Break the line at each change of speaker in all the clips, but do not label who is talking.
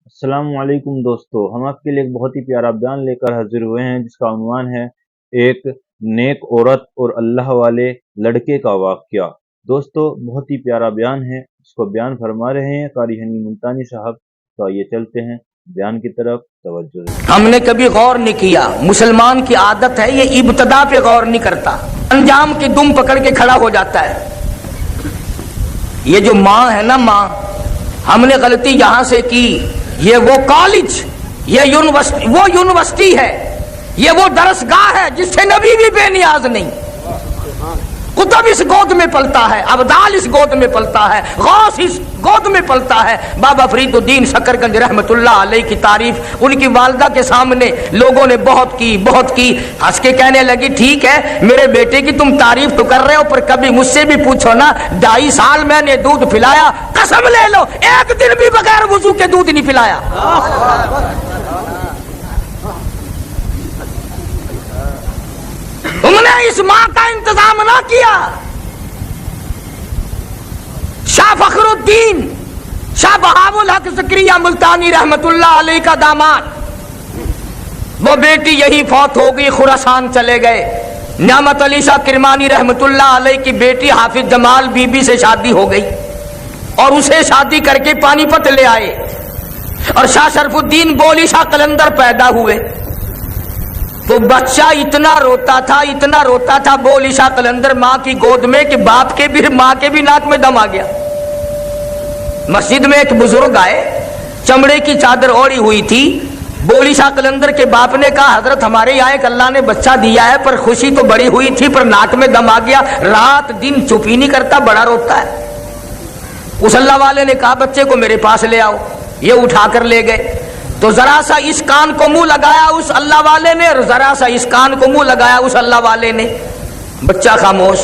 अस्सलाम वालेकुम दोस्तों, हम आपके लिए एक बहुत ही प्यारा बयान लेकर हाजिर हुए हैं जिसका उन्वान है एक नेक औरत और अल्लाह वाले लड़के का वाक़या। दोस्तों, बहुत ही प्यारा बयान है, इसको बयान फरमा रहे हैं कारी हनी मुल्तानी साहब। तो आइए चलते हैं बयान की तरफ, तवज्जो दें।
हमने कभी गौर नहीं किया, मुसलमान की आदत है ये इब्तदा पे गौर नहीं करता, अंजाम की दुम पकड़ के खड़ा हो जाता है। ये जो माँ है ना, माँ, हमने गलती यहां से की, ये वो कॉलेज, ये यूनिवर्सिटी, वो यूनिवर्सिटी है, ये वो दरसगाह है जिससे नबी भी बेनियाज नहीं। कुतुब इस गोद में पलता है, अब्दाल इस गोद में पलता है, गौस इस गोद में पलता है। बाबा फरीदुद्दीन शकरगंज रहमतुल्लाह अलैह की तारीफ उनकी वालदा के सामने लोगों ने बहुत की। हंस के कहने लगी, ठीक है मेरे बेटे की तुम तारीफ तो कर रहे हो, पर कभी मुझसे भी पूछो ना, 2.5 साल मैंने दूध पिलाया, कसम ले लो एक दिन भी बगैर वुजू के दूध नहीं पिलाया। तुमने इस माँ का इंतजाम ना किया। शाह फखरुद्दीन शाह बहाउल हक ज़करिया मुल्तानी रहमतुल्लाह अलैह का दामाद, वो बेटी यही फौत हो गई, खुरासान चले गए। न्यामत अली शाह किरमानी रहमतुल्लाह अलैह की बेटी हाफिज जमाल बीबी से शादी हो गई और उसे शादी करके पानीपत ले आए। और शाह शरफुद्दीन बोली शाह कलंदर पैदा हुए तो बच्चा इतना रोता था बोली शाह कलंदर माँ की गोद में कि बाप के भी माँ के भी नाक में दम आ गया। मस्जिद में एक बुजुर्ग आए, चमड़े की चादर ओढ़ी हुई थी। बोली शाह कलंदर के बाप ने कहा, हजरत हमारे यहाँ एक अल्लाह ने बच्चा दिया है, पर खुशी तो बड़ी हुई थी, पर नाक में दम आ गया, रात दिन चुप ही नहीं करता, बड़ा रोता है। उस अल्लाह वाले ने कहा, बच्चे को मेरे पास ले आओ। ये उठाकर ले गए तो जरा सा इस कान को मुंह लगाया उस अल्लाह वाले ने, और जरा सा इस कान को मुंह लगाया उस अल्लाह वाले ने। बच्चा खामोश।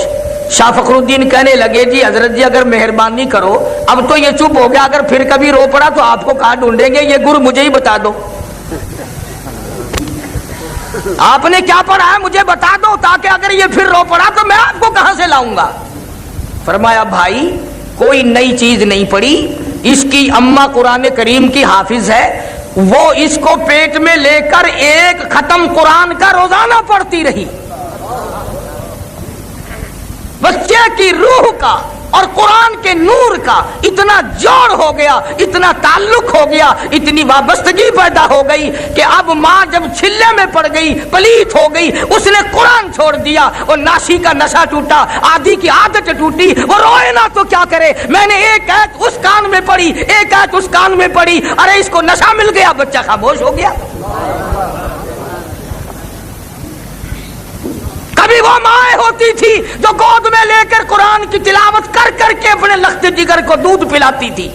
शाह फखरुद्दीन कहने लगे, जी हजरत जी अगर मेहरबानी करो, अब तो ये चुप हो गया, अगर फिर कभी रो पड़ा तो आपको कहाँ ढूंढेंगे, ये गुरु मुझे ही बता दो, आपने क्या पढ़ा है मुझे बता दो, ताकि अगर ये फिर रो पड़ा तो मैं आपको कहां से लाऊंगा। फरमाया, भाई कोई नई चीज नहीं पढ़ी, इसकी अम्मा कुरान करीम की हाफिज है, वो इसको पेट में लेकर एक खत्म कुरान का रोजाना पढ़ती रही। बच्चे की रूह का और कुरान के नूर का इतना जोड़ हो गया, इतना ताल्लुक हो गया, इतनी वाबस्तगी पैदा हो गई कि अब माँ जब छिल्ले में पड़ गई, पलीत हो गई, उसने कुरान छोड़ दिया और नाशी का नशा टूटा, आदि की आदत टूटी, वो रोए ना तो क्या करे। मैंने एक आयत उस कान में पढ़ी, एक आयत उस कान में पढ़ी, अरे इसको नशा मिल गया, बच्चा खामोश हो गया। कभी वो माँ होती थी जो गोद में लेकर कुरान की तिलावत कर करके अपने लख्त जिगर को दूध पिलाती थी।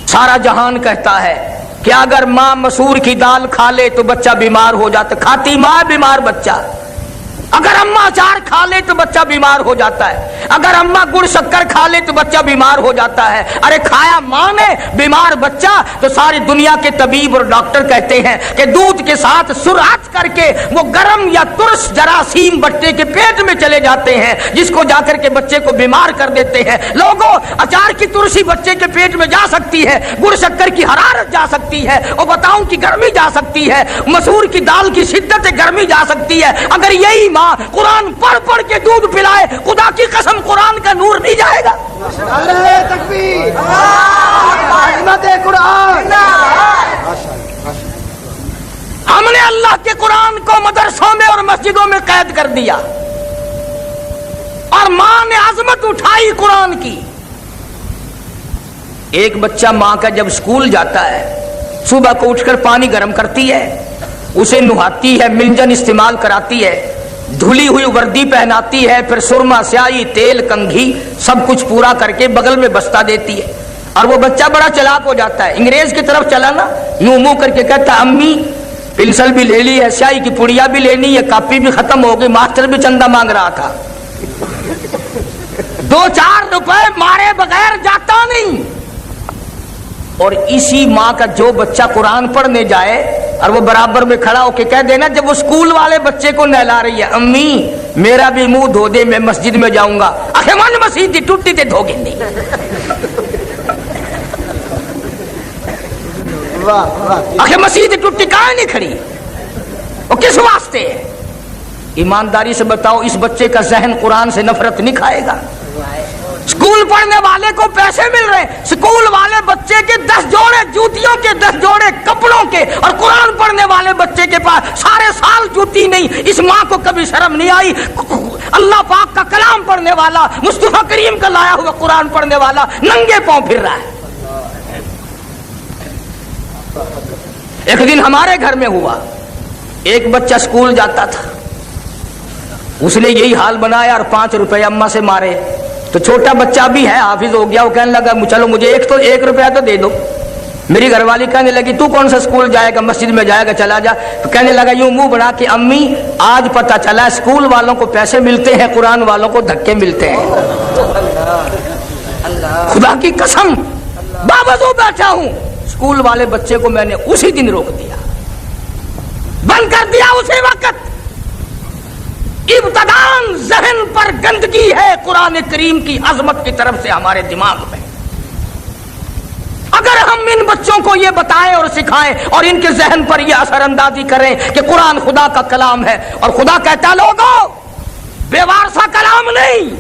सारा जहान कहता है कि अगर माँ मसूर की दाल खा ले तो बच्चा बीमार हो जाता, खाती माँ बीमार बच्चा। अगर अम्मा अचार खा ले तो बच्चा बीमार हो जाता है, अगर अम्मा गुड़ शक्कर खा ले तो बच्चा बीमार हो जाता है। अरे खाया माँ ने, बीमार बच्चा। तो सारी दुनिया के तबीब और डॉक्टर कहते हैं कि दूध के साथ सुराख करके वो गर्म या तुरस जरासीम बच्चे के पेट में चले जाते हैं, जिसको जाकर के बच्चे को बीमार कर देते हैं। लोगों, अचार की तुरसी बच्चे के पेट में जा सकती है, गुड़ शक्कर की हरारत जा सकती है, और बताऊं की गर्मी जा सकती है, मसूर की दाल की शिद्दत गर्मी जा सकती है। अगर यही कुरान पढ़ पढ़ के दूध पिलाए, खुदा की कसम कुरान का नूर नहीं जाएगा। तकबीर, कुरान। हमने अल्लाह के कुरान को मदरसों में और मस्जिदों में कैद कर दिया और मां ने आजमत उठाई कुरान की। एक बच्चा मां का जब स्कूल जाता है, सुबह को उठकर पानी गर्म करती है, उसे नहाती है, मिंजन इस्तेमाल कराती है, धुली हुई वर्दी पहनाती है, फिर सुरमा, स्याही, तेल, कंघी सब कुछ पूरा करके बगल में बस्ता देती है। और वो बच्चा बड़ा चालाक हो जाता है, अंग्रेज की तरफ चला ना, यूं मुंह करके कहता, अम्मी पेंसिल भी ले ली है, स्याही की पुड़िया भी लेनी है, कॉपी भी खत्म हो गई, मास्टर भी चंदा मांग रहा था। 2-4 रुपए मारे बगैर जाता नहीं। और इसी माँ का जो बच्चा कुरान पढ़ने जाए और वो बराबर में खड़ा होके कह देना, जब वो स्कूल वाले बच्चे को नहला रही है, अम्मी मेरा भी मुंह धो दे, मैं मस्जिद में जाऊंगा, अखे मन मस्जिद टूटी ते धोगे नहीं। आखिर मस्जिद टूटी काहे नहीं खड़ी, वो किस वास्ते है? ईमानदारी से बताओ, इस बच्चे का जहन कुरान से नफरत नहीं खाएगा? स्कूल पढ़ने वाले को पैसे मिल रहे, स्कूल वाले बच्चे के 10 जोड़े जूतियों के, 10 जोड़े कपड़ों के, और कुरान पढ़ने वाले बच्चे के पास सारे साल जूती नहीं। इस माँ को कभी शर्म नहीं आई? अल्लाह पाक का कलाम पढ़ने वाला, मुस्तफा करीम का लाया हुआ कुरान पढ़ने वाला नंगे पांव फिर रहा है। एक दिन हमारे घर में हुआ, एक बच्चा स्कूल जाता था, उसने यही हाल बनाया और 5 रुपए अम्मा से मारे। तो छोटा बच्चा भी है, हाफिज हो गया, वो कहने लगा चलो मुझे 1 रुपया तो दे दो। मेरी घरवाली कहने लगी तू कौन सा स्कूल जाएगा, मस्जिद में जाएगा, चला जा। तो कहने लगा यूं मुंह बना के, अम्मी आज पता चला स्कूल वालों को पैसे मिलते हैं, कुरान वालों को धक्के मिलते हैं। खुदा की कसम बावजूद बैठा हूं, स्कूल वाले बच्चे को मैंने उसी दिन रोक दिया, बंद कर दिया उसी वक्त। इब्तदान जहन पर गंदगी है कुरान करीम की अजमत की तरफ से हमारे दिमाग में। अगर हम इन बच्चों को ये बताएं और सिखाएं और इनके जहन पर ये असरअंदाजी करें कि कुरान खुदा का कलाम है, और खुदा कहता लोगों बेवारसा कलाम नहीं,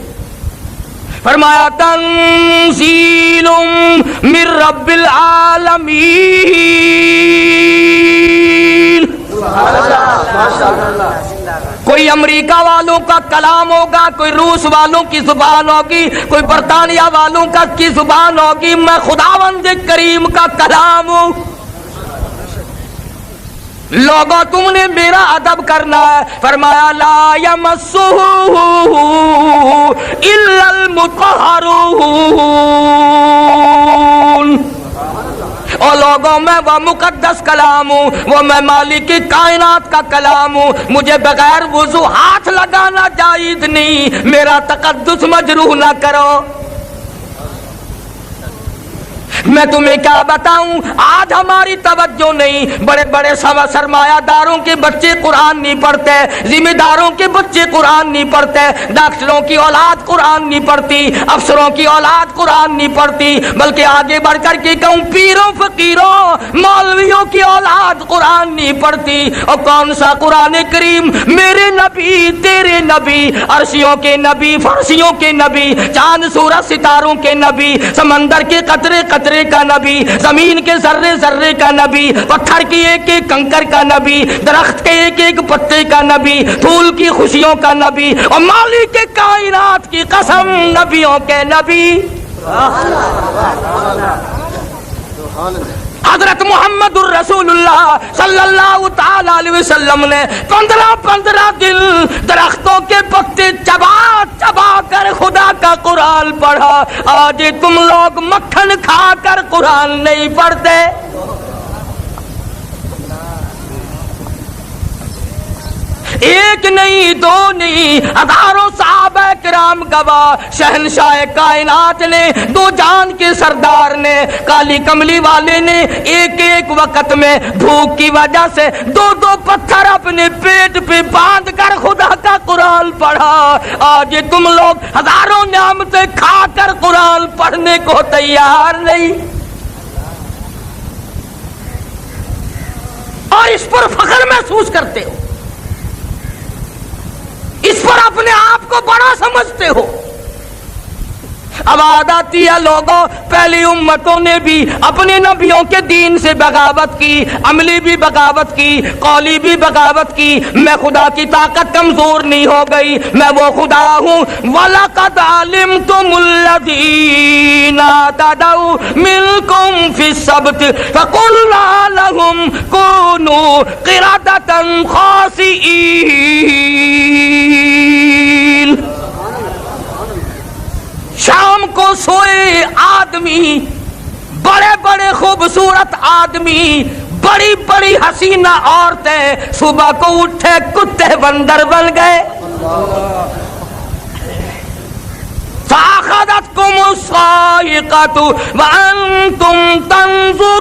फरमाया तंजीलुम मिर रब्बिल आलमीन। कोई अमेरिका वालों का कलाम होगा, कोई रूस वालों की जुबान होगी, कोई बरतानिया वालों का की जुबान होगी, मैं खुदावंद करीम का कलाम हूं। लोगों तुमने मेरा अदब करना है। फरमाया ला यमस्सुहु इल्लल मुतहहरून। और लोगों में वह मुकद्दस कलाम हूँ, वो मैं मालिक की कायनात का कलाम हूँ, मुझे बगैर वुजू हाथ लगाना जायज नहीं, मेरा तकद्दुस मजरूह ना करो। मैं तुम्हें क्या बताऊं, आज हमारी तवज्जो नहीं, बड़े बड़े सरमायादारों के बच्चे कुरान नहीं पढ़ते, जिम्मेदारों के बच्चे कुरान नहीं पढ़ते, डॉक्टरों की औलाद कुरान नहीं पढ़ती, अफसरों की औलाद कुरान नहीं पढ़ती, बल्कि आगे बढ़कर के कहूं पीरों फकीरों मौलवियों की औलाद कुरान नहीं पढ़ती। और कौन सा कुरान करीम, मेरे नबी तेरे नबी, अर्शियों के नबी, फर्शियों के नबी, चांद सूरज सितारों के नबी, समंदर के कतरे कतरे का नबी, जमीन के जर्रे जर्रे का नबी, पत्थर की एक एक कंकर का नबी, दरख्त के एक एक पत्ते का नबी, फूल की खुशियों का नबी, और मालिक के कायनात की कसम नबियों के नबी हजरत मोहम्मदुर रसूलुल्लाह सल्लल्लाहु ताला अलैहि वसल्लम ने 15 दिन दरख्तों के पत्ते चबा चबा कर खुदा का कुरान पढ़ा। आज तुम लोग मक्खन खाकर कुरान नहीं पढ़ते। एक नहीं दो नहीं हजारों सहाबा किराम गवाह, शहनशाह कायनात ने, दो जान के सरदार ने, काली कमली वाले ने एक एक वक्त में भूख की वजह से 2-2 पत्थर अपने पेट पे बांध कर खुदा का कुरान पढ़ा। आज तुम लोग हजारों नियामतें खाकर कुरान पढ़ने को तैयार नहीं, और इस पर फख्र महसूस करते हो, इस पर अपने आप को बड़ा समझते हो। अब आती है लोगों, पहली उम्मतों ने भी अपने नबियों के दीन से बगावत की, अमली भी बगावत की, कौली भी बगावत की। मैं खुदा की ताकत कमजोर नहीं हो गई, मैं वो खुदा हूँ। वलक़द अलिमतुमुल्लज़ीना तदऊ मिनकुम फ़िस्सब्त फ़क़ुल्ना लहुम कूनू क़िरदतन ख़ासिईन। शाम को सोए आदमी, बड़े बड़े खूबसूरत आदमी, बड़ी बड़ी हसीना औरतें, सुबह को उठे कुत्ते बंदर बन गए। फ़अख़ज़तकुमुस्साइक़तु वअन्तुम तंज़ुरून।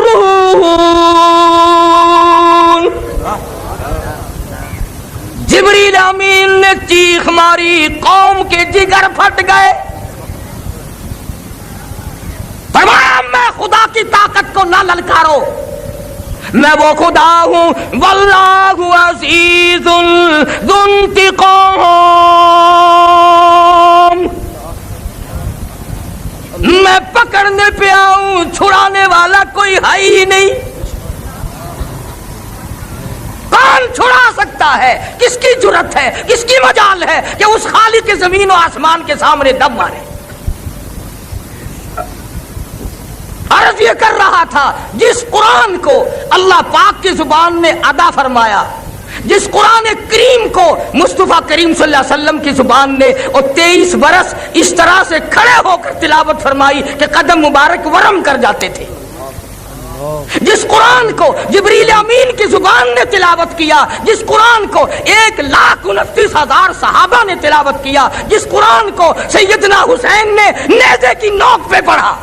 जिब्रील अमीन ने चीख मारी, कौम के जिगर फट गए। फरमाया मैं खुदा की ताकत को ना ललकारो, मैं वो खुदा हूं वल्लाहु अज़ीज़ुल ज़ुंतिक़ाम, मैं पकड़ने पे आऊं, छुड़ाने वाला कोई है ही नहीं। कौन छुड़ा सकता है? किसकी जुर्रत है, किसकी मजाल है कि उस खालिक के जमीन और आसमान के सामने दम मारे। अर्ज ये कर रहा था, जिस कुरान को अल्लाह पाक की जुबान ने अदा फरमाया, जिस कुरान करीम को मुस्तफा करीम सल्लल्लाहु अलैहि वसल्लम की जुबान ने और 23 बरस इस तरह से खड़े होकर तिलावत फरमाई कि कदम मुबारक वरम कर जाते थे, जिस कुरान को जिब्रील अमीन की जुबान ने तिलावत किया, जिस कुरान को 1,29,000 सहाबा ने तिलावत किया, जिस कुरान को सैयदना हुसैन ने नेज़े की नोक पे पढ़ा,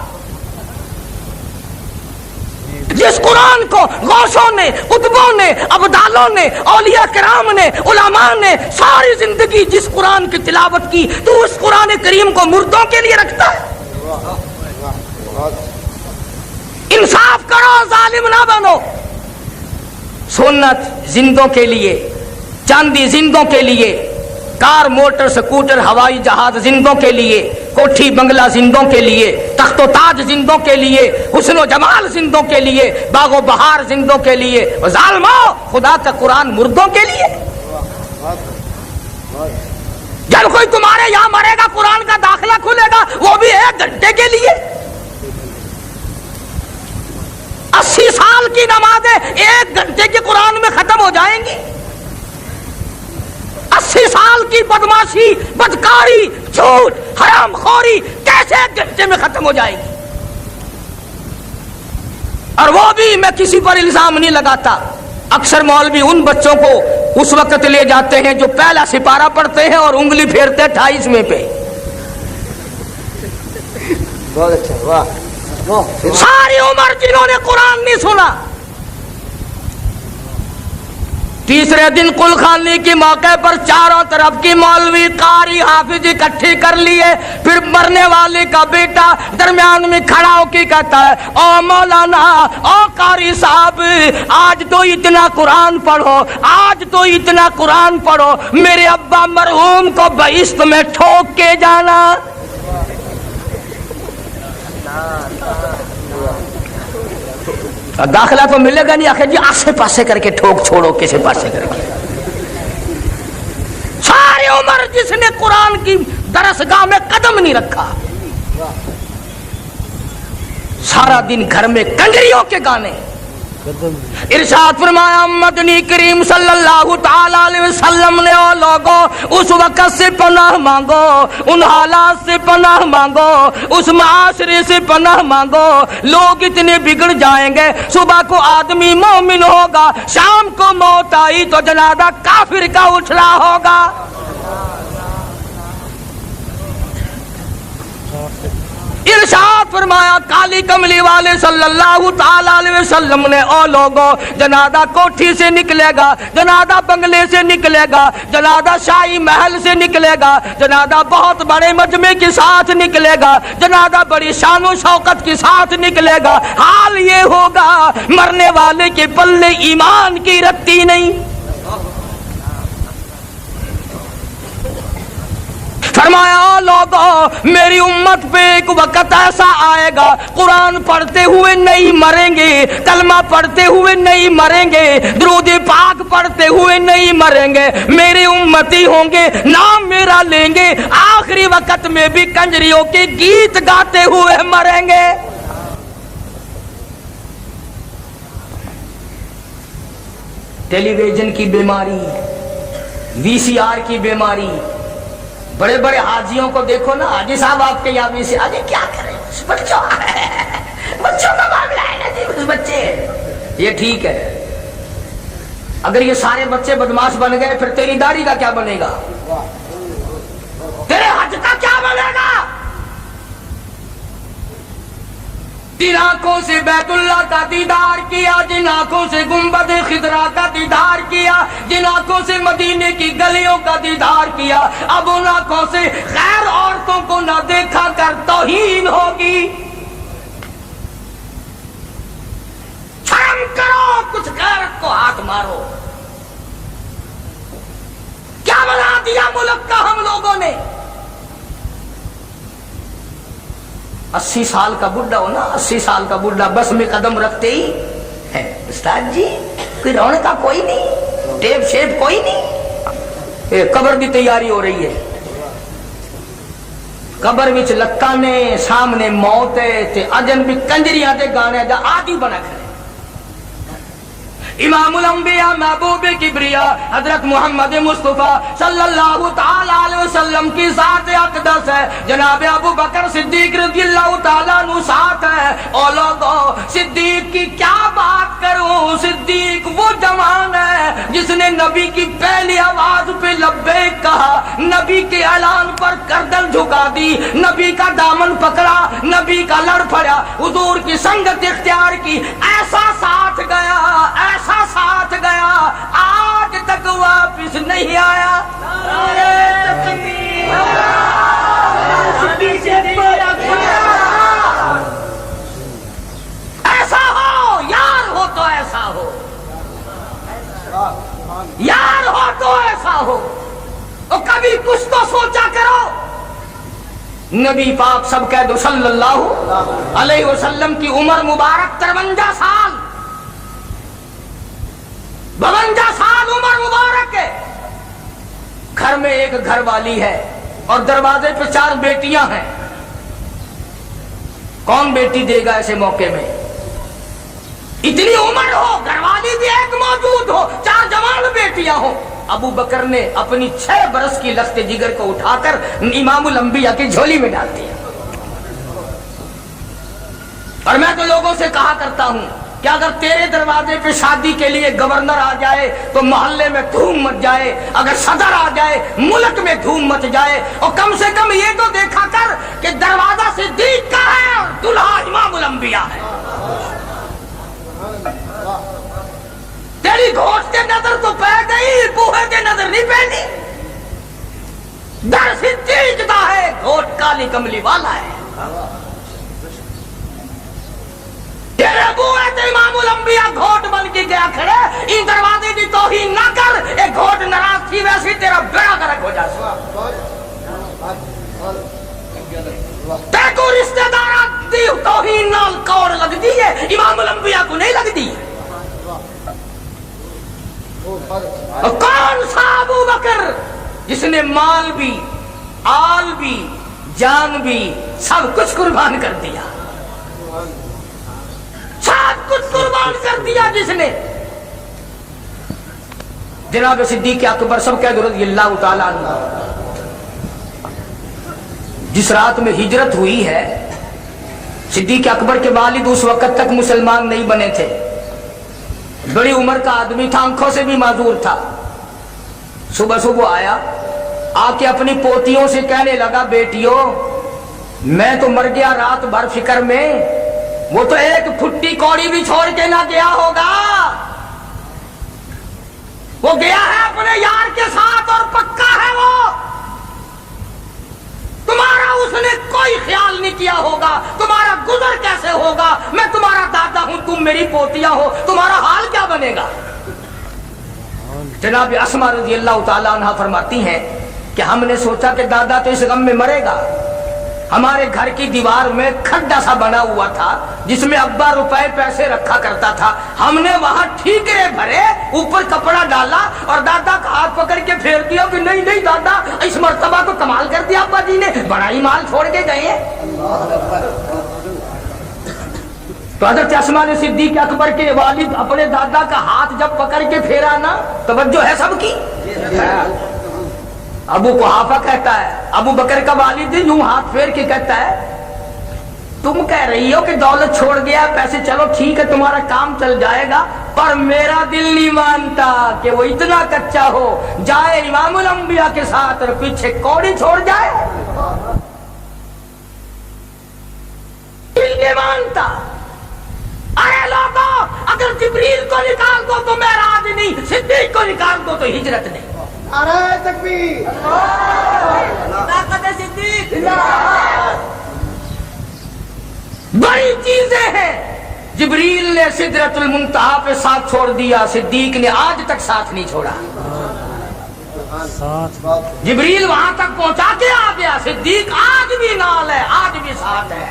जिस कुरान को गौसों ने, कुतुबों ने, अबदालों ने, औलिया किराम ने, उलमा ने सारी जिंदगी जिस कुरान की तिलावत की, तो उस कुरान करीम को मुर्दों के लिए रखता है। इंसाफ करो, जालिम ना बनो। सुन्नत जिंदों के लिए, चांदी जिंदों के लिए, कार मोटर स्कूटर हवाई जहाज जिंदों के लिए, कोठी बंगला जिंदों के लिए, तख्तो ताज जिंदों के लिए, हुस्न जमाल जिंदों के लिए, बागो बहार जिंदों के लिए। जालिमो, खुदा का कुरान मुर्दों के लिए। जब कोई तुम्हारे यहां मरेगा कुरान का दाखिला खुलेगा, वो भी 1 घंटे के लिए। 80 साल की नमाजें 1 घंटे के कुरान में खत्म हो जाएंगी। 80 साल की बदमाशी, बदकारी, झूठ, हरामखोरी कैसे 1 घंटे में खत्म हो जाएगी? और वो भी मैं किसी पर इल्जाम नहीं लगाता। अक्सर मौलवी उन बच्चों को उस वक्त ले जाते हैं जो पहला सिपारा पढ़ते हैं और उंगली फेरते हैं 28वें पे।
बहुत अच्छा, वाह।
सारी उम्र जिन्होंने कुरान नहीं सुना, तीसरे दिन कुलखानी के मौके पर चारों तरफ की मौलवी, कारी, हाफिज इकट्ठी कर लिए। फिर मरने वाले का बेटा दरमियान में खड़ा होकर कहता है, ओ मौलाना, ओ कारी साहब, आज तो इतना कुरान पढ़ो, आज तो इतना कुरान पढ़ो, मेरे अब्बा मरहूम को बहिश्त में ठोक के जाना। दाखिला तो मिलेगा नहीं, आखिर जी आसे पासे करके ठोक छोड़ो, किसे पासे करके। सारी उम्र जिसने कुरान की दरसगाह में कदम नहीं रखा, सारा दिन घर में कंजरियों के गाने। इरशाद फरमाया मदनी करीम सल्लल्लाहु ताला अलैहि वसल्लम ने, ओ लोगों, उस वक्त से पनाह मांगो, उन हालात से पनाह मांगो, उस माशरे से पनाह मांगो। लोग इतने बिगड़ जाएंगे, सुबह को आदमी मोमिन होगा, शाम को मौत आई तो जनाजा काफिर का उछला होगा। इरशाद फरमाया काली कमली वाले सल्लल्लाहु ताला अलैहि वसल्लम ने, ओ लोगों, जनाजा कोठी से निकलेगा, जनाजा बंगले से निकलेगा, जनाजा शाही महल से निकलेगा, जनाजा बहुत बड़े मजमे के साथ निकलेगा, जनाजा बड़ी शानो शौकत के साथ निकलेगा। हाल ये होगा मरने वाले के पल्ले ईमान की रत्ती नहीं। फरमाया, लोगों, मेरी उम्मत पे एक वक्त ऐसा आएगा, कुरान पढ़ते हुए नहीं मरेंगे, कलमा पढ़ते हुए नहीं मरेंगे, दुरूद पाक पढ़ते हुए नहीं मरेंगे, मेरे उम्मती होंगे, नाम मेरा लेंगे, आखिरी वक्त में भी कंजरियों के गीत गाते हुए मरेंगे। टेलीविजन की बीमारी, VCR की बीमारी। बड़े बड़े हाजियों को देखो ना, हाजी साहब आपके यहाँ भी से, अरे क्या करें, बच्चों का मामला है ना जी, उस बच्चे। ये ठीक है, अगर ये सारे बच्चे बदमाश बन गए, फिर तेरी दाढ़ी का क्या बनेगा, तेरे हज का क्या बनेगा? जिन आंखों से बैतुल्लाह का दीदार किया, जिन आंखों से गुंबद खिदरा का दीदार किया, जिन आंखों से मदीने की गलियों का दीदार किया, अब उन आंखों से गैर औरतों को न देखा कर तौहीन होगी। शर्म करो, भारत को हाथ मारो। क्या बना दिया मुल्क का हम लोगों ने। 80 साल का बुढ़ा हो ना, 80 साल का बुढ़ा बस में कदम रखते ही है, उस्ताद जी कोई रौनक का कोई नहीं, टेप शेप कोई नहीं। कब्र की तैयारी हो रही है, कब्र विच लत्ता ने सामने मौत है ते अजन भी कंजरियां दे गाने दा आदि बना खड़े। इमामुल अंबिया महबूब किबरिया हजरत मोहम्मद मुस्तफा सल्लल्लाहु ताला अलैहि वसल्लम की साथ अक़दस है, जनाब अबू बकर सिद्दीक रज़ियल्लाहु ताला अन्हु साथ है। ओ लोगों, सिद्दीक की क्या बात करूं, सिद्दीक वो जवान है जिसने नबी की पहली आवाज पे लब्बैक कहा, नबी के ऐलान पर गर्दन झुका दी, नबी का दामन पकड़ा, नबी का लड़ पड़ा, हुजूर की संगत इख्तियार की, ऐसा साथ गया, ऐसा साथ गया, आज तक वापिस नहीं आया। ऐसा हो, यार हो तो ऐसा हो, यार हो तो ऐसा हो। और कभी कुछ तो सोचा करो, नबी पाक सब कह दो सल्लल्लाहु अलैहि वसल्लम की उम्र मुबारक 53 साल, 52 साल उम्र मुबारक है। घर में एक घर वाली है और दरवाजे पे 4 बेटियां हैं। कौन बेटी देगा ऐसे मौके में। इतनी उम्र हो, घरवाली भी एक मौजूद हो, 4 जवान बेटियां हो। अबू बकर ने अपनी 6 बरस की लख्त जिगर को उठाकर इमामुल अंबिया की झोली में डाल दिया। और मैं तो लोगों से कहा करता हूं कि अगर तेरे दरवाजे पे शादी के लिए गवर्नर आ जाए तो मोहल्ले में धूम मच जाए, अगर सदर आ जाए मुल्क में धूम मच जाए। और कम से कम ये तो देखा कर कि दरवाजा सिद्दीक का है और दुल्हा इमामुल अंबिया है। तेरी घोट के नजर तो पै गई, बूहे के नजर नहीं पैनी। दर सिद्दीक दा है, घोट काली कमली वाला है। तेरे बूहे ते इमामुल अंबिया घोट बन के गया खड़े, इन दरवाजे की तौहीन ना कर। एक घोट नाराज थी वैसे तेरा बेड़ा गर्क हो जाए। तेको रिश्तेदारा दी तौहीन नाल कौर लगती है, इमामुल अंबिया को नहीं लगती। कौन सा अबू बकर जिसने माल भी, आल भी, जान भी, सब कुछ कुर्बान कर दिया, सब कुछ कुर्बान कर दिया जिसने। जनाब सिद्दीक अकबर सब कह दो रज़ियल्लाहु ताला अन्हु। जिस रात में हिजरत हुई है, सिद्दीक अकबर के वालिद उस वक्त तक मुसलमान नहीं बने थे। बड़ी उम्र का आदमी था, आंखों से भी माजूर था। सुबह सुबह आया, आके अपनी पोतियों से कहने लगा, बेटियों मैं तो मर गया रात भर फिक्र में, वो तो एक फुट्टी कौड़ी भी छोड़ के ना गया होगा, वो गया है अपने यार के साथ और पक्का है वो। तुम्हारा उसने कोई ख्याल नहीं किया होगा, तुम्हारा गुजर कैसे होगा। मैं तुम्हारा दादा हूं, तुम मेरी पोतियां हो, तुम्हारा हाल क्या बनेगा। जनाब अस्मा रज़ियल्लाहु ताला अन्हा फरमाती हैं कि हमने सोचा कि दादा तो इस गम में मरेगा। हमारे घर की दीवार में खड्डा सा बना हुआ था जिसमें अब्बा रुपए पैसे रखा करता था। हमने वहां ठीकरे भरे, ऊपर कपड़ा डाला और दादा का हाथ पकड़ के फेर दिया कि नहीं नहीं दादा, इस मर्तबा तो कमाल कर दिया अब्बा जी ने, बड़ा ही माल छोड़ के गए। तो हज़रत अस्मा ने सिद्दीक अकबर के वालिद अपने दादा का हाथ जब पकड़ के फेरा ना, तवज्जो है सबकी। अबू कुहाफा कहता है, अबू बकर का वालिद यूं हाथ फेर के कहता है, तुम कह रही हो कि दौलत छोड़ गया, पैसे चलो ठीक है तुम्हारा काम चल जाएगा, पर मेरा दिल नहीं मानता कि वो इतना कच्चा हो जाए इमामुल अंबिया के साथ और पीछे कौड़ी छोड़ जाए। दिल नहीं मानता। अरे लोगों, अगर जिब्रील को निकाल दो तो मेराज नहीं, सिद्दीक को निकाल दो तो हिजरत नहीं।
नारे तकबीर,
ताकत सिद्दीक। बड़ी चीजें हैं। जिब्रील ने ने सिदरतुल मुंतहा पे साथ छोड़ दिया, सिद्दीक ने आज तक साथ नहीं छोड़ा। जिब्रील वहां तक पहुंचा के आ गया, सिद्दीक आज भी नाल है, आज भी साथ है।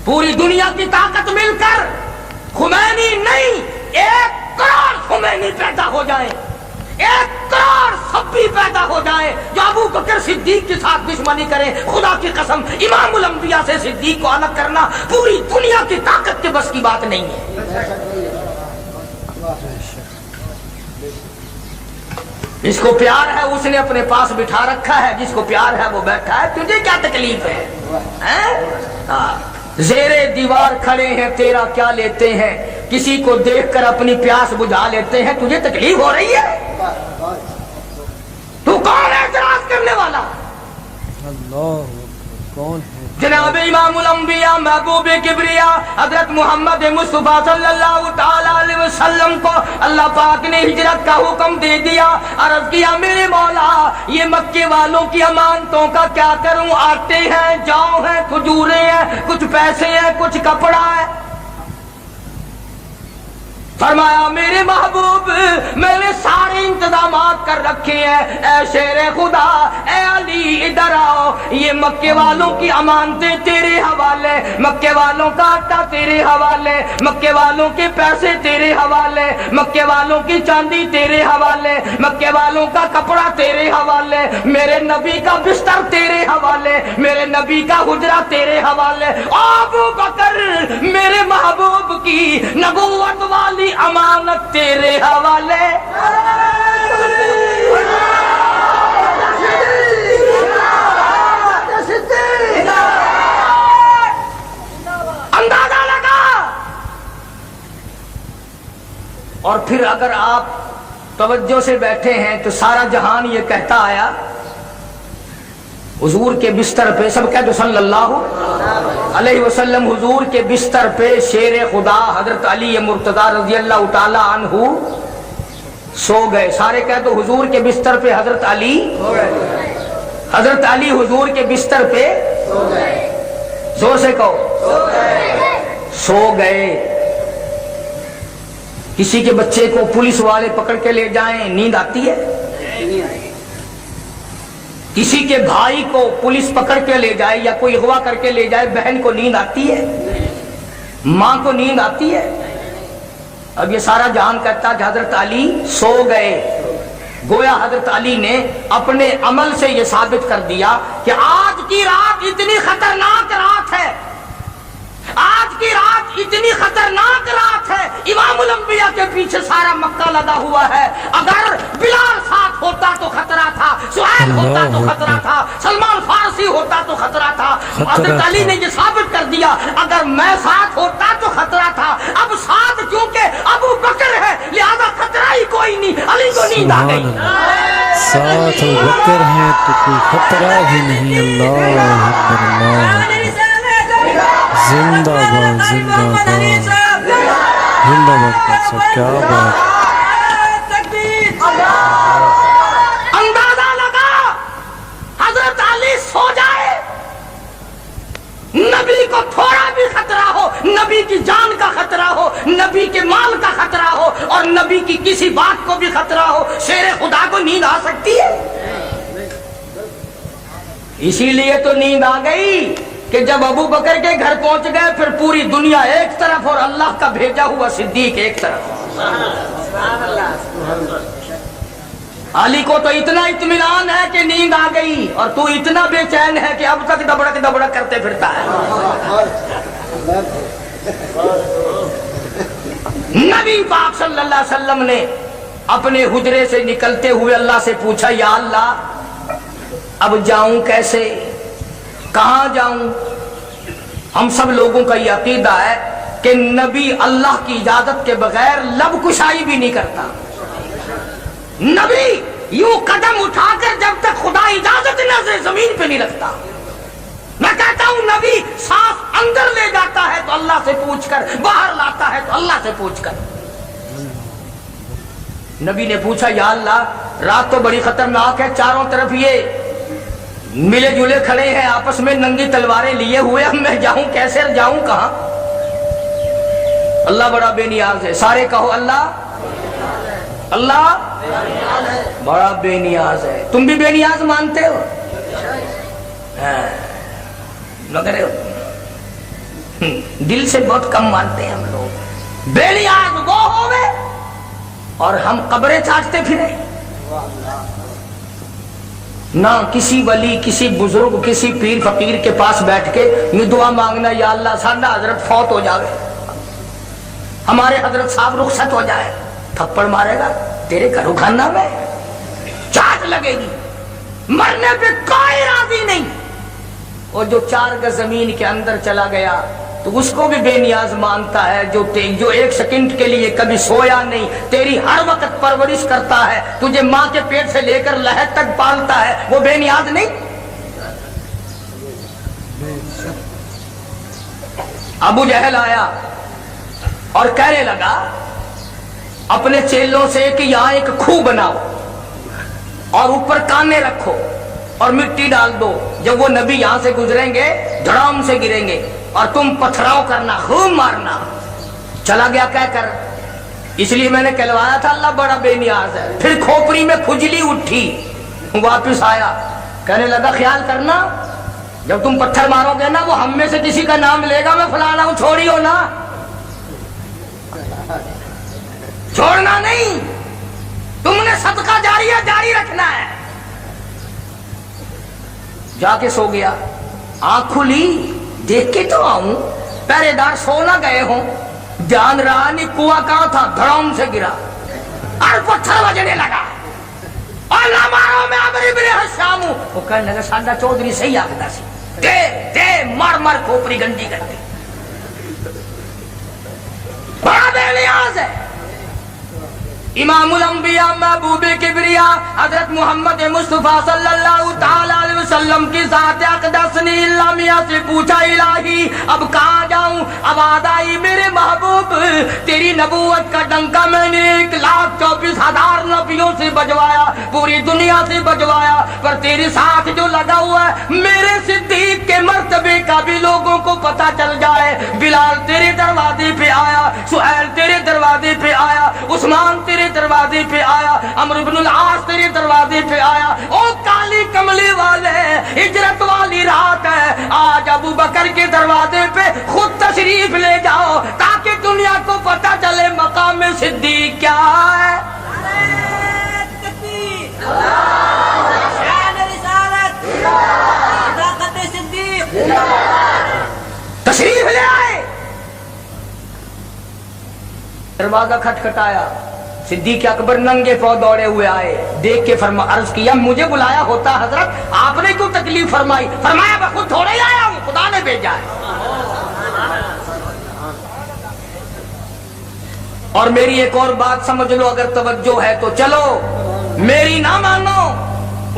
पूरी दुनिया की ताकत मिलकर खुमैनी नहीं, 1 करोड़ खुमैनी पैदा हो जाए, 1 करोड़ सब्बी पैदा हो जाए जो अबू बकर सिद्दीक के साथ दुश्मनी करे, खुदा की कसम इमामुल अंबिया से सिद्दीक को अलग करना पूरी दुनिया की ताकत के बस की बात नहीं है। जिसको प्यार है उसने अपने पास बिठा रखा है, जिसको प्यार है वो बैठा है, तुझे क्या तकलीफ है? ज़ेरे दीवार खड़े हैं तेरा क्या लेते हैं, किसी को देखकर अपनी प्यास बुझा लेते हैं, तुझे तकलीफ हो रही है? तू कौन है एतराज करने वाला?
अल्लाह कौन है?
जनाब इमामुल अंबिया महबूब किबरिया हजरत मोहम्मद मुस्तफा सल्लल्लाहु ताला अलैहि वसल्लम को अल्लाह पाक ने हिजरत का हुक्म दे दिया। अर्ज किया मेरे मौला ये मक्के वालों की अमानतों का क्या करूं, आटे हैं, जौ हैं, खजूरें हैं, कुछ पैसे हैं, कुछ कपड़ा है। फरमाया मेरे महबूब मैंने सारे इंतजामात कर रखे हैं, ऐ शेरे खुदा, ऐ अली इधर आओ, ये मक्के वालों की अमानतें तेरे हवाले, मक्के वालों का आटा तेरे हवाले, मक्के वालों के पैसे तेरे हवाले, मक्के वालों की चांदी तेरे हवाले, मक्के वालों का कपड़ा तेरे हवाले, मेरे नबी का बिस्तर तेरे हवाले, मेरे नबी का हुजरा तेरे हवाले। अबू बकर मेरे महबूब की नबूवत वाली अमानत तेरे हवाले। अंदाजा लगा। और फिर अगर आप तवज्जो से बैठे हैं तो सारा जहान ये कहता आया हुजूर के बिस्तर पे, सब कह दो सल्लल्लाहु अलैहि वसल्लम, हुजूर के बिस्तर पे शेर खुदा हजरत अली मुर्तजा रजी अल्लाह ताला अन्हु सो गए। सारे कह दो हुजूर के बिस्तर पे हजरत अली, हजरत अली हुजूर के बिस्तर पे जोर से कहो सो गए। किसी के बच्चे को पुलिस वाले पकड़ के ले जाएं, नींद आती है? किसी के भाई को पुलिस पकड़ के ले जाए या कोई अगवा करके ले जाए, बहन को नींद आती है? मां को नींद आती है? अब ये सारा जहान कहता है हजरत अली सो गए। गोया हजरत अली ने अपने अमल से ये साबित कर दिया कि आज की रात इतनी खतरनाक रात है, आज की रात इतनी खतरनाक रात है, इमामुल अंबिया के पीछे सारा मक्का लगा हुआ है। अगर बिलाल साथ होता तो खतरा था, सुहैल होता तो खतरा था, सलमान फारसी होता तो खतरा था। हजरत अली ने ये साबित कर दिया अगर मैं साथ होता तो खतरा था। अब साथ क्योंकि अबू बकर है लिहाजा खतरा ही कोई नहीं। अली को नींद आ गई।
साथ अबू बकर हैं तो कोई खतरा ही नहीं। अल्लाह अकबर, जिंदाबाद जिंदाबाद जिंदाबाद। क्या बात।
अंदाजा लगा हजरत अली सो जाए, नबी को थोड़ा भी खतरा हो, नबी की जान का खतरा हो, नबी के माल का खतरा हो और नबी की किसी बात को भी खतरा हो, शेर खुदा को नींद आ सकती है? इसीलिए तो नींद आ गई कि जब अबू बकर के घर पहुंच गए फिर पूरी दुनिया एक तरफ और अल्लाह का भेजा हुआ सिद्दीक एक तरफ। अली को तो इतना इत्मीनान है कि नींद आ गई और तू इतना बेचैन है कि अब तक दबड़क दबड़क करते फिरता है। नबी पाक सल्लल्लाहु अलैहि वसल्लम ने अपने हुजरे से निकलते हुए अल्लाह से पूछा, या अल्लाह अब जाऊं कैसे, कहां जाऊं? हम सब लोगों का यह अकीदा है कि नबी अल्लाह की इजाजत के बगैर लब कुशाई भी नहीं करता। नबी यूं कदम उठाकर जब तक खुदा इजाजत न जमीन पे नहीं रखता। मैं कहता हूं नबी सांस अंदर ले जाता है तो अल्लाह से पूछकर, बाहर लाता है तो अल्लाह से पूछकर। नबी ने पूछा, या अल्लाह रात तो बड़ी खतरनाक है, चारों तरफ ये मिले जुले खड़े हैं आपस में नंगी तलवारें लिए हुए, अब मैं जाऊं कैसे, जाऊं कहां? अल्लाह बड़ा बेनियाज है, सारे कहो अल्लाह, अल्लाह बड़ा बेनियाज है। तुम भी बेनियाज मानते हो? मगर दिल से बहुत कम मानते हैं हम लोग। बेनियाज वो होवे और हम कब्रें चाटते फिरे। ना किसी वली, किसी बुजुर्ग, किसी पीर फकीर के पास बैठ के ये दुआ मांगना, या अल्लाह साडा हजरत फौत हो जावे, हमारे हजरत साहब रुखसत हो जाए। थप्पड़ मारेगा तेरे घरों खाना में, चाट लगेगी, मरने पे कोई राजी नहीं। और जो 4 गज जमीन के अंदर चला गया तो उसको भी बेनियाज मानता है, जो 1 सेकंड के लिए कभी सोया नहीं, तेरी हर वक्त परवरिश करता है, तुझे माँ के पेट से लेकर लहद तक पालता है, वो बेनियाज नहीं? अबू जहल आया और कहने लगा अपने चेलों से कि यहाँ एक खूह बनाओ और ऊपर काने रखो और मिट्टी डाल दो, जब वो नबी यहां से गुजरेंगे धड़ाम से गिरेंगे और तुम पथराव करना, खूब मारना। चला गया कहकर, इसलिए मैंने कहलवाया था अल्लाह बड़ा बेनियाज है। फिर खोपड़ी में खुजली उठी, वापिस आया, कहने लगा ख्याल करना जब तुम पत्थर मारोगे ना, वो हम में से किसी का नाम लेगा, मैं फलाना हूं, छोड़ियो ना, छोड़ना नहीं, तुमने सदका जारिया जारी रखना है। जाके सो गया, आंख खुली, देख के तो आऊं, पहरेदार सो ना गए हों, ध्यान रहा नहीं कुआं कहां था, धड़ाम से गिरा और पत्थर बजने लगा, और ना मारो मैं अमर इब्ने हशाम हूं। वो कहने लगा साडा चौधरी सही आखदा सी, दे दे मार मार खोपड़ी गंदी करती। बड़ा बेनियाज है। इमामुल अंबिया महबूब किबरिया हजरत मोहम्मद मुस्तफा सल्लल्लाहु तआला अलैहि वसल्लम की ज़ात अक़दस ने इल्लामिया से पूछा, इलाही अब कहाँ जाऊं? आवाज़ आई मेरे महबूब तेरी नबूवत का डंका मैंने 1,24,000 नबियों से बजवाया, पूरी दुनिया से बजवाया, पर तेरे साथ जो लगा हुआ है मेरे सिद्दीक के मर्तबे का भी लोगों को पता चल जाए। बिलाल तेरे दरवाजे पे आया, सुहैल तेरे दरवाजे पे आया, उस्मान तेरे दरवाजे पे आया, अमर इब्नुल आस तेरे दरवाजे पे आया। ओ काली कमली वाले, हिजरत वाली रात है, आज अबू बकर के दरवाजे पे खुद तशरीफ ले जाओ ताकि दुनिया को पता चले मकाम सिद्दीक क्या है। तशरीफ ले आए, दरवाजा खटखटाया, सिद्दीक अकबर नंगे पांव दौड़े हुए आए, देख के अर्ज किया मुझे बुलाया होता हजरत, आपने क्यों तकलीफ फरमाई? फरमाया मैं खुद थोड़े ही आया हूं, खुदा ने भेजा है। और मेरी एक और बात समझ लो, अगर तवज्जो है तो चलो, मेरी ना मानो,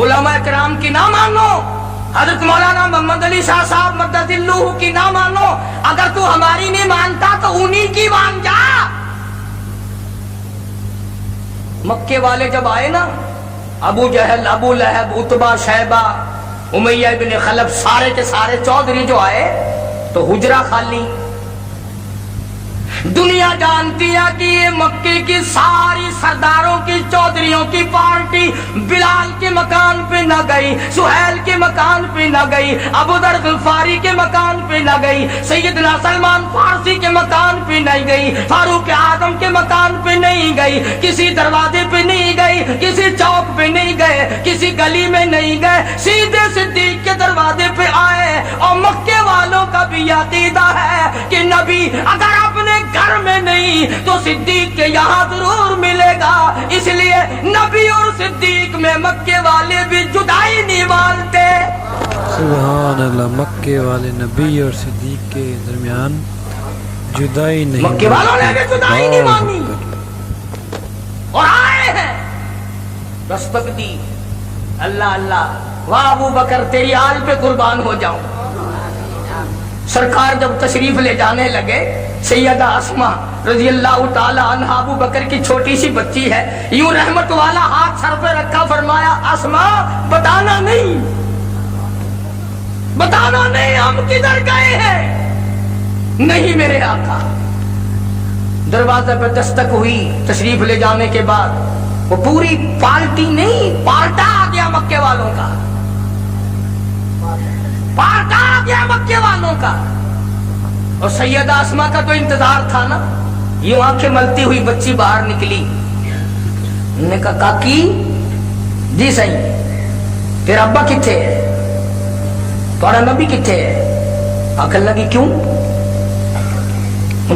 उलमा किराम की ना मानो, हजरत मौलाना मोहम्मद अली शाह साहब मद्ददिल्लुहु की ना मानो, अगर तू हमारी नहीं मानता तो उन्हीं की मान जा। मक्के वाले जब आए ना, अबू जहल, अबू लहब, उतबा, शैबा, उमैया इब्न खलफ, सारे के सारे चौधरी जो आए तो हुजरा खाली। दुनिया जानती है कि ये मक्के की सारी सरदारों की, चौधरियों की पार्टी बिलाल के मकान पे न गई, सुहैल के मकान पे न गई, अबू दर गफारी के मकान पे न गई, सैयदना सलमान फारसी के मकान पे नहीं गई, फारूक आजम के मकान पे नहीं गई, किसी दरवाजे पे नहीं गई, किसी चौक पे नहीं गए, किसी गली में नहीं गए, सीधे सिद्दीक के दरवाजे पे आए। और मक्के वालों का भी अकीदा है कि नबी अगर अपने घर में नहीं तो सिद्दीक के यहाँ जरूर मिलेगा, इसलिए नबी और सिद्दीक में मक्के वाले भी जुदाई नहीं मानते।
सुभान अल्लाह, मक्के वाले नबी और सिद्दीक के दरमियान जुदाई नहीं,
मक्के वालों ने भी जुदाई नहीं मानी और आए हैं दस्तक दी। अल्लाह अल्लाह, वाह अबू बकर तेरी आल पे कुर्बान हो जाऊं। सरकार जब तशरीफ ले जाने लगे, सैयदा अस्मा रजी अल्लाह ताला अन्हा, अबू बकर की छोटी सी बच्ची है, यूं रहमत वाला हाथ सर पे रखा, फरमाया अस्मा बताना नहीं, बताना नहीं हम किधर गए हैं। नहीं मेरे आका। दरवाजे पर दस्तक हुई, तशरीफ ले जाने के बाद वो पूरी पार्टी नहीं, पार्टा आ गया मक्के वालों का, पार्टा आ गया मक्के वालों का। और सैयदा अस्मा का तो इंतजार था ना। यूं आंखें मलती हुई बच्ची बाहर निकली। उन्होंने कहा काकी जी सही, तेरा अब्बा किथे है, तुम्हारा नबी किथे है। आखिर लगी क्यों,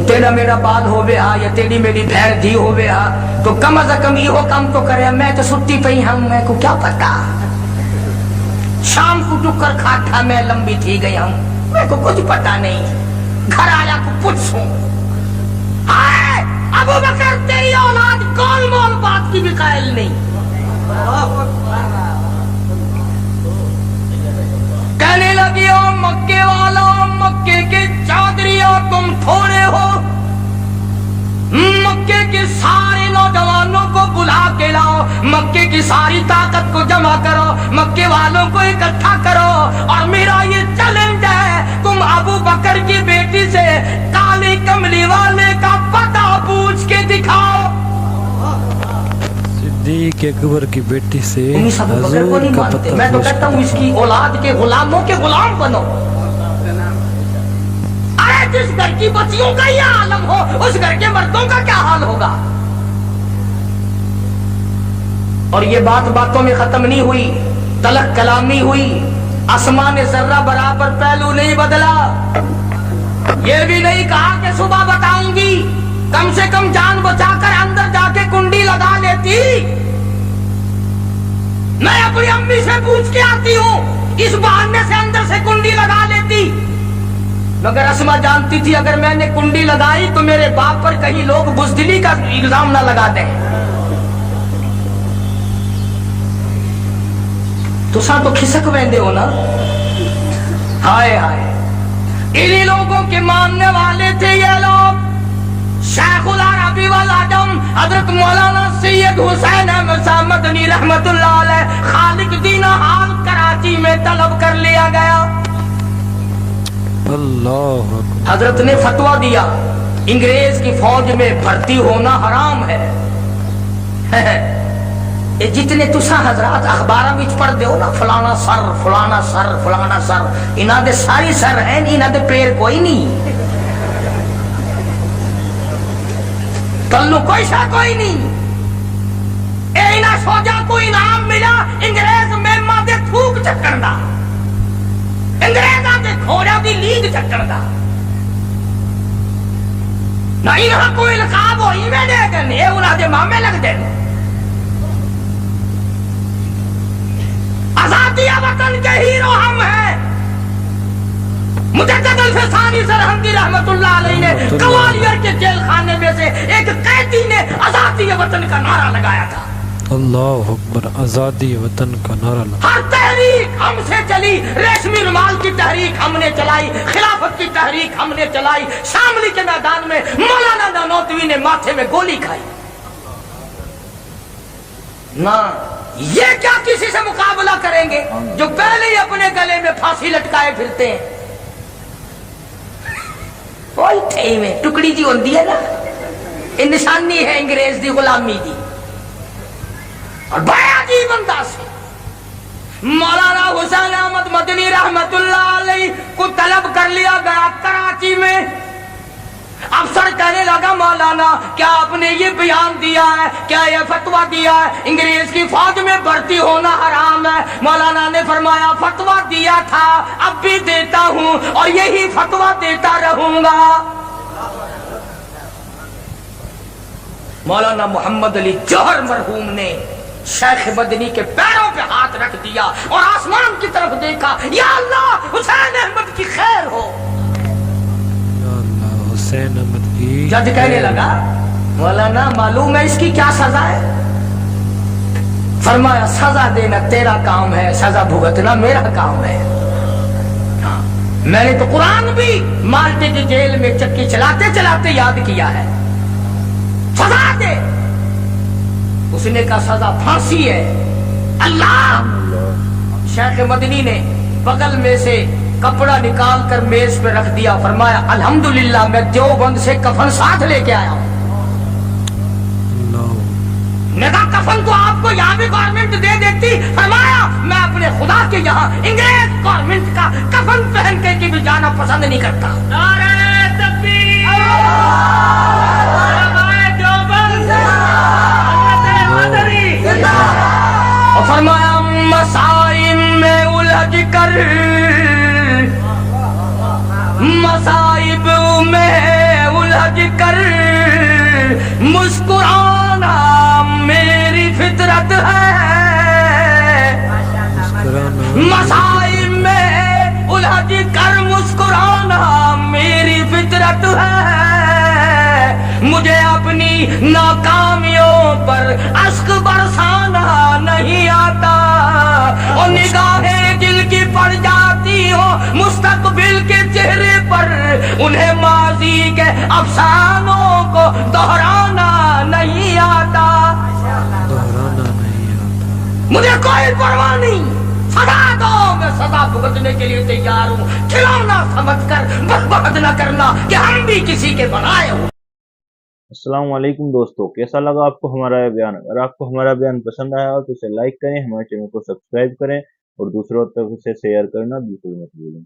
तेरा मेरा बाल हो गया या तेरी मेरी भैन धी हो गया तो कम अज कम यो काम तो करे। मैं तो सुट्टी पई हम, मैं को क्या पता, शाम को टुकर खाटा मैं लंबी थी गई हम, मैं को कुछ पता नहीं। घर आया को पूछूं, हाय अबू बकर तेरी औलाद कौन मोल बात की भी कायल नहीं। कहने लगी ओ मक्के वाला, मक्के के चौधरिया तुम थोड़े हो, मक्के के सारे नौजवानों को बुला के लाओ, मक्के की सारी ताकत को जमा करो, मक्के वालों को इकट्ठा करो और मेरा ये चैलेंज है, तुम अबू बकर की बेटी से काले कमली वाले का पता पूछ के दिखाओ।
सिद्दीक अकबर की बेटी से
अबू बकर को नहीं मानते। मैं तो कहता हूँ इसकी औलाद के गुलामों के गुलाम बनो। अरे जिस घर की बच्चियों का यह आलम हो उस घर के मर्दों का क्या हाल होगा। और ये बात बातों में खत्म नहीं हुई, तलक कलामी हुई। आसमान ने जर्रा बराबर पहलू नहीं बदला। ये भी नहीं कहा कि सुबह बताऊंगी, कम से कम जान बचाकर अंदर जाके कुंडी लगा लेती। मैं अपनी अम्मी से पूछ के आती हूँ, इस बहाने से अंदर से कुंडी लगा लेती। मगर अस्मा जानती थी अगर मैंने कुंडी लगाई तो मेरे बाप पर कहीं लोग बुज़दिली का इल्जाम ना लगा दें। तुसा तो खिसक वेंदे हो ना। हाय हाय, इन्हीं लोगों के मानने वाले थे ये लोग। शेखुल अरबी वल अजम हजरत मौलाना सैयद हुसैन अहमद साहब मदनी रहमतुल्लाह अलैह खालिक दीन हाल कराची में तलब कर लिया गया।
अल्लाह
हजरत ने फतवा दिया इंग्रेज की फौज में भर्ती होना हराम है। ये जितने तुसा हजरात अखबार विच पढ़ते हो ना, फलाना सर फलाना सर फलाना सर, इन्हां दे सारी सर है, इन्हां दे पैर कोई नहीं, तल्लू कोई सा कोई नहीं। इन्हां फौजा को इनाम मिला इंग्रेज मेमा दे थूक चक्कण दा, अंग्रेजा के घोड़ा की लीड चक्कण दा। ना इन्हां कोई लकाब हो इवें दे देने, ये उन्हां दे मामे लगदे ने। आजादी वतन के हीरो हम हैं। मुजद्दिद अल-फिसानी सरहंदी रहमतुल्लाह अलैह ने ग्वालियर के जेल खाने में से एक कैदी ने आजादी वतन का नारा लगाया था।
अल्लाह अकबर, आजादी वतन का नारा लगा।
हर तहरीक हमसे चली, रेशमी रुमाल की तहरीक हमने चलाई, खिलाफत की तहरीक हमने चलाई। शामली के मैदान में मौलाना ननौतवी ने माथे में गोली खाई ना। ये क्या किसी से मुकाबला करेंगे जो पहले ही अपने गले में फांसी लटकाए फिरते हैं। ओए में टुकड़ी जी होती है ना, ये निशानी है अंग्रेज की गुलामी की। और बड़ा अजीब अंदाज से मौलाना हुसैन अहमद मदनी रहमतुल्लाह अलैह को तलब कर लिया गया कराची में। अफसर कहने लगा मौलाना क्या आपने ये बयान दिया है, क्या ये फतवा दिया है इंग्रेज की फौज में भर्ती होना हराम है। मौलाना ने फरमाया फतवा दिया था, अब भी देता हूं और यही फतवा देता रहूंगा। मौलाना मोहम्मद अली जौहर मरहूम ने शेख मदनी के पैरों पे हाथ रख दिया और आसमान की तरफ देखा, या अल्लाह हुसैन अहमद की खैर हो।
हुसैन अहमद की।
जज कहने लगा मौलाना मालूम है इसकी क्या सजा है। फरमाया सजा देना तेरा काम है, सजा भुगतना मेरा काम है। हाँ, मैंने तो कुरान भी माल्टे की जेल में चक्की चलाते चलाते याद किया है। सजा दे। उसने कहा सजा फांसी है। अल्लाह। शेख मदनी ने बगल में से कपड़ा निकाल कर मेज पे रख दिया, फरमाया अल्हम्दुलिल्लाह मैं देवबंद से कफन साथ लेके आया हूं। मैं कहा कफन तो आपको यहाँ भी गवर्नमेंट दे देती, फरमाया मैं अपने खुदा के यहाँ इंग्रेज गवर्नमेंट का कफन पहन के भी जाना पसंद नहीं करता। नारे तकबीर, और फरमाया मसाइब में उलझ कर, मसाइब में उलझ कर मुस्कुराना मेरी फितरत है। मसाइब में उलझ कर मुस्कुराना मेरी फितरत है। मुझे अपनी नाकामियों पर अश्क बरसाना नहीं आता, और निगाहें दिल की पड़ जाती हो मुस्तकबिल के चेहरे पर, उन्हें माजी के अफसानों को दोहराना नहीं आता। मुझे कोई परवाह नहीं, सदा दो, मैं सदा भुगतने के लिए तैयार हूँ। खिलौना समझकर बर्बाद न करना कि हम भी किसी के बनाए हो।
अस्सलाम वालेकुम दोस्तों, कैसा लगा आपको हमारा यह बयान? अगर आपको हमारा बयान पसंद आया हो तो इसे लाइक करें, हमारे चैनल को सब्सक्राइब करें और दूसरों तक उसे शेयर करना बिल्कुल मत भूलें।